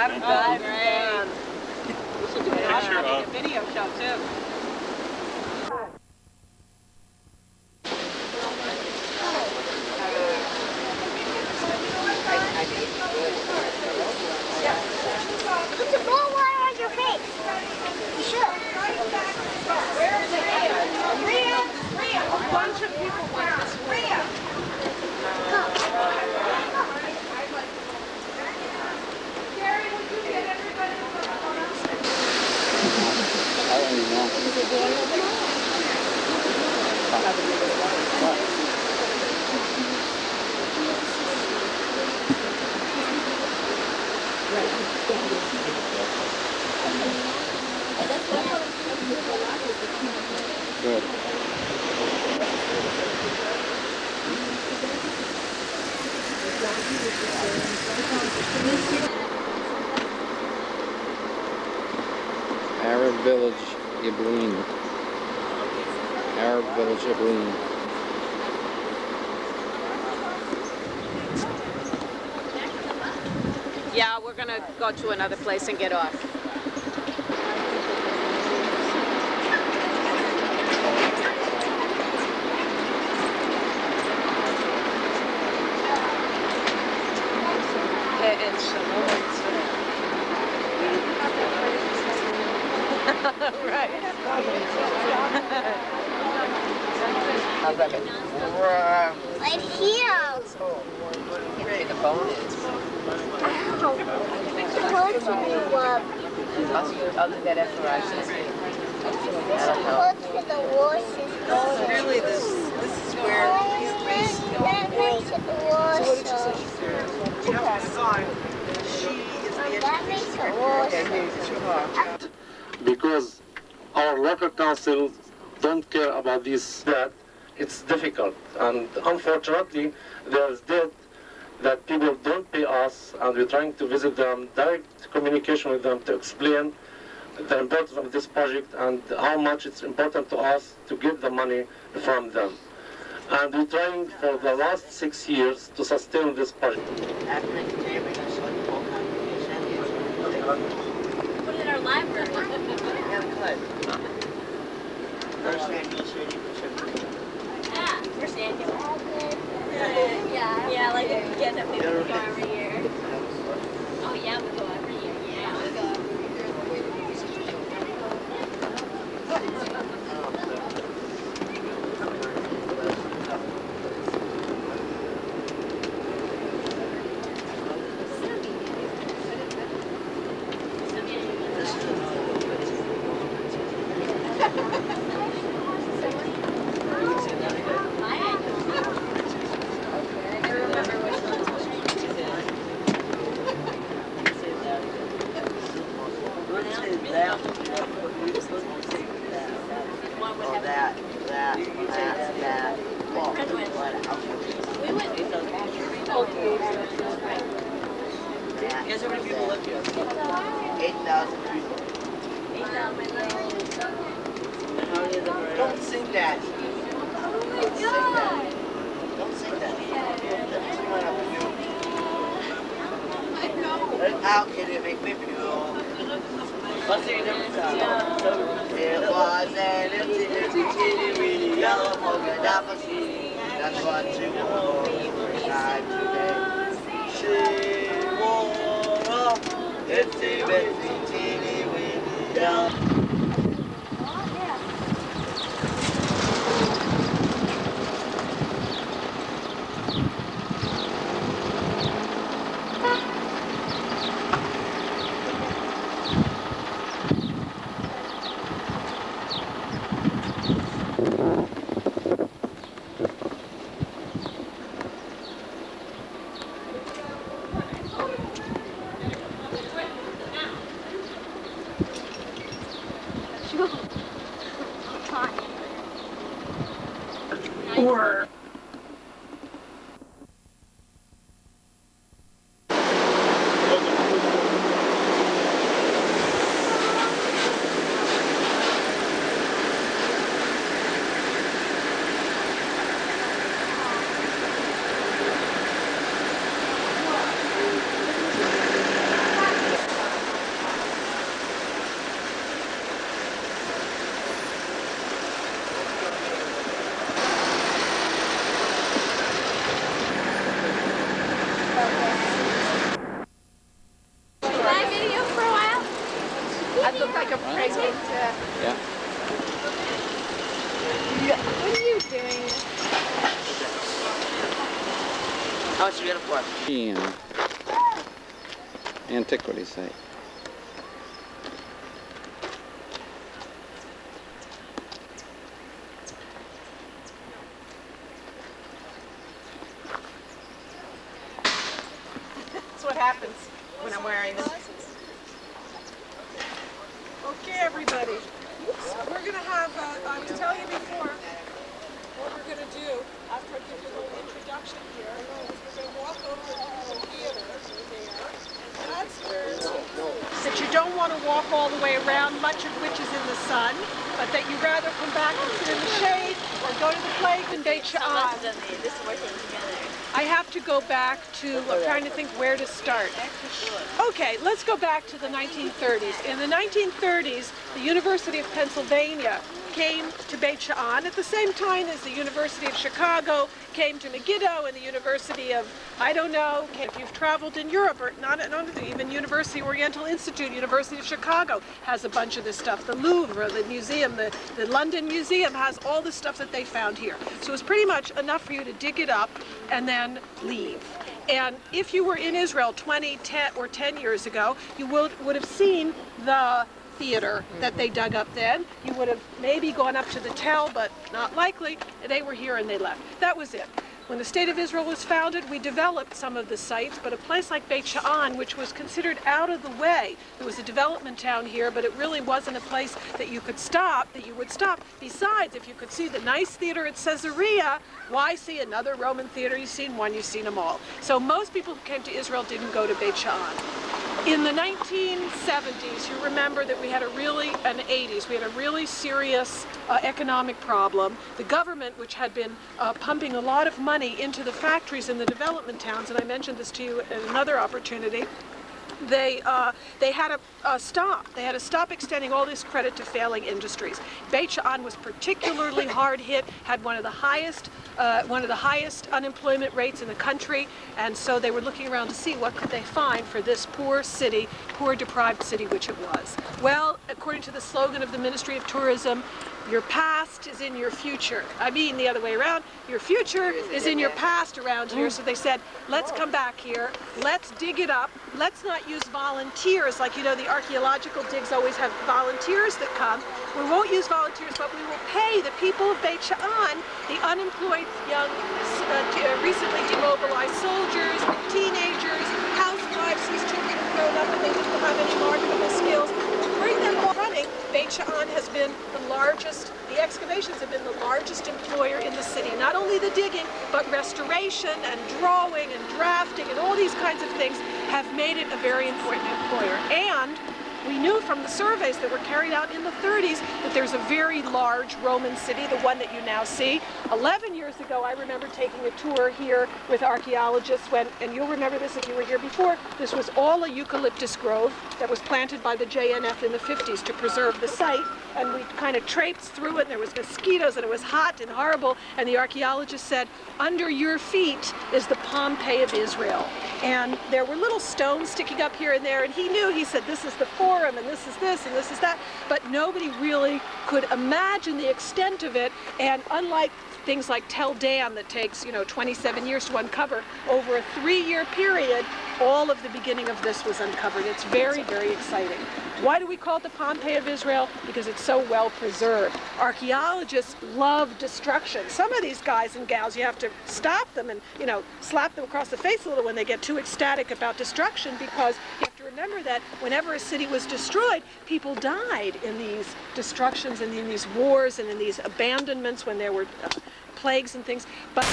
having fun, right? We should do a video show too. Put the ball water on your face. You should. Where is it? Rhea! A bunch of people went this way. Gary, would you get everybody to put on us? I don't even know. Good. Arab Village, Ibleen. Arab Village, Ibleen. Yeah, we're gonna go to another place and get off. Right. Right here. The phone is. Supposed to be what? I'll do that after I see. Supposed to the washers. Really, this is where That makes it the washers. That makes it washers. Because our local council don't care about this, that it's difficult. And unfortunately, there's debt that people don't pay us, and we're trying to visit them, direct communication with them to explain the importance of this project and how much it's important to us to get the money from them. And we're trying for the last 6 years to sustain this project. Put it in our library. Yeah, where's Daniel? Yeah, like if you get that we go every year. Oh yeah, we go every year. Yeah, we go every year. Don't sing that. Don't sing that. How can it make me feel? It was an empty kitty with a yellow polka dot machine. That's what she wore inside today. She wore a itsy bitsy teeny weeny yellow. Or What are you doing? How much you gonna for? Antiquity site. That's what happens when I'm wearing this. Okay, everybody. We're going to have, I was telling you before, what we're going to do after I give you a little introduction here is we're going to walk over to the theater there, and that's where that you don't want to walk all the way around, much of which is in the sun, but that you'd rather come back and sit in the shade or go to the place in Beit Sha'an. This is working together. I have to go back to, I'm trying to think where to start. Okay, let's go back to the 1930s. In the 1930s, the University of Pennsylvania came to Beit Sha'an at the same time as the University of Chicago came to Megiddo, and the University of, I don't know, if you've traveled in Europe, or not even University Oriental Institute, University of Chicago has a bunch of this stuff. The Louvre, the museum, the London Museum has all the stuff that they found here. So it was pretty much enough for you to dig it up and then leave. And if you were in Israel 10 years ago, you would have seen the theater that they dug up then. You would have maybe gone up to the Tel, but not likely. They were here and they left. That was it. When the State of Israel was founded, we developed some of the sites, but a place like Beit Sha'an, which was considered out of the way, there was a development town here, but it really wasn't a place that you could stop, that you would stop. Besides, if you could see the nice theater at Caesarea, why see another Roman theater? You've seen one, you've seen them all. So most people who came to Israel didn't go to Beit Sha'an. In the 1970s, you remember that we had and 80s, we had a really serious economic problem. The government, which had been pumping a lot of money into the factories in the development towns, and I mentioned this to you at another opportunity, they had to stop. They had to stop extending all this credit to failing industries. Beit Sha'an was particularly hard hit, had one of the highest unemployment rates in the country, and so they were looking around to see what could they find for this poor city, poor deprived city which it was. Well, according to the slogan of the Ministry of Tourism, your past is in your future. I mean the other way around. Your future is in your past around here. So they said, let's come back here. Let's dig it up. Let's not use volunteers. Like, you know, the archaeological digs always have volunteers that come. We won't use volunteers, but we will pay the people of Beit Sha'an, the unemployed young, recently demobilized soldiers, teenagers, housewives, these children have grown up and they didn't have any marketable skills. To bring them all running, Beit Sha'an has been the largest, the excavations have been the largest employer in the city. Not only the digging, but restoration and drawing and drafting and all these kinds of things have made it a very important employer. And we knew from the surveys that were carried out in the 30s that there's a very large Roman city, the one that you now see. 11 years ago, I remember taking a tour here with archaeologists when, and you'll remember this if you were here before, this was all a eucalyptus grove that was planted by the JNF in the 50s to preserve the site. And we kind of traipsed through it, and there was mosquitoes, and it was hot and horrible. And the archaeologist said, under your feet is the Pompeii of Israel. And there were little stones sticking up here and there, and he knew, he said, this is the Forum, and this is this, and this is that. But nobody really could imagine the extent of it. And unlike things like Tel Dam that takes, 27 years to uncover, over a 3-year period, all of the beginning of this was uncovered. It's very, very exciting. Why do we call it the Pompeii of Israel? Because it's so well preserved. Archaeologists love destruction. Some of these guys and gals, you have to stop them and, slap them across the face a little when they get too ecstatic about destruction, because you have to remember that whenever a city was destroyed, people died in these destructions and in these wars and in these abandonments when there were plagues and things. But